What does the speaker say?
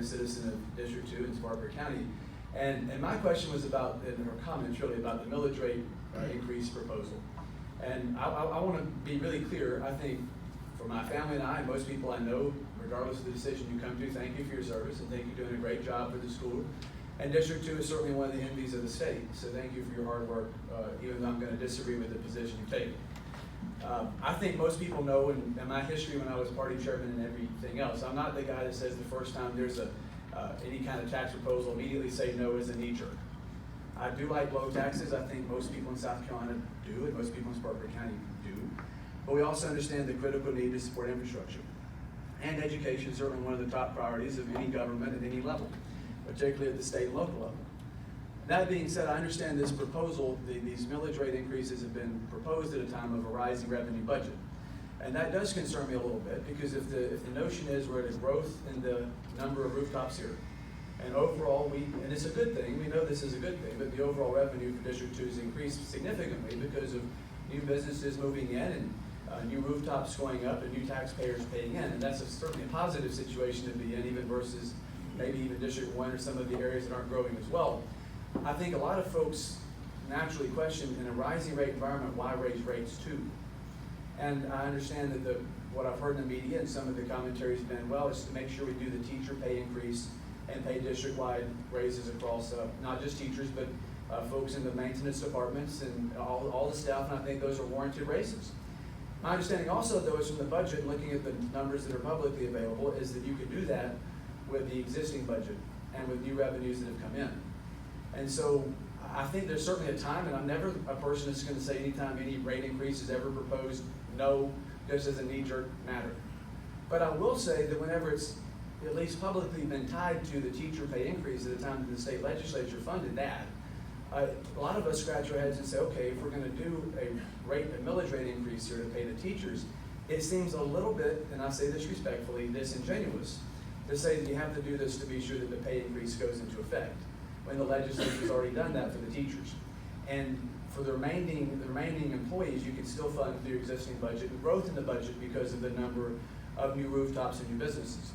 citizen of District 2 in Spartanburg County. And my question was about, and her comments really, about the millage rate increase proposal. And I want to be really clear. I think for my family and I, and most people I know, regardless of the decision you come to, thank you for your service and thank you for doing a great job for the school. And District 2 is certainly one of the envies of the state. So thank you for your hard work, even though I'm going to disagree with the position you take. I think most people know in my history when I was party chairman and everything else, I'm not the guy that says the first time there's any kind of tax proposal immediately say no as a knee jerk. I do like low taxes. I think most people in South Carolina do, and most people in Spartanburg County do. But we also understand the critical need to support infrastructure. And education is certainly one of the top priorities of any government at any level, particularly at the state and local level. That being said, I understand this proposal, these millage rate increases have been proposed at a time of a rising revenue budget. And that does concern me a little bit, because if the notion is we're at a growth in the number of rooftops here, and overall and it's a good thing, we know this is a good thing, but the overall revenue for District 2 has increased significantly because of new businesses moving in and new rooftops going up and new taxpayers paying in. And that's certainly a positive situation to be in, even versus maybe even District 1 or some of the areas that aren't growing as well. I think a lot of folks naturally question, in a rising rate environment, why raise rates too? And I understand that what I've heard in the media and some of the commentary has been, well, it's to make sure we do the teacher pay increase and pay district-wide raises across, not just teachers, but folks in the maintenance departments and all the staff, and I think those are warranted raises. My understanding also, though, is from the budget, and looking at the numbers that are publicly available, is that you could do that with the existing budget and with new revenues that have come in. And so I think there's certainly a time, and I'm never a person that's going to say anytime any rate increase is ever proposed, no, just as a knee-jerk matter. But I will say that whenever it's at least publicly been tied to the teacher pay increase at the time that the state legislature funded that, a lot of us scratch our heads and say, okay, if we're going to do a millage rate increase here to pay the teachers, it seems a little bit, and I say this respectfully, disingenuous to say that you have to do this to be sure that the pay increase goes into effect, when the legislature's already done that for the teachers. And for the remaining employees, you can still fund through your existing budget and growth in the budget because of the number of new rooftops and new businesses.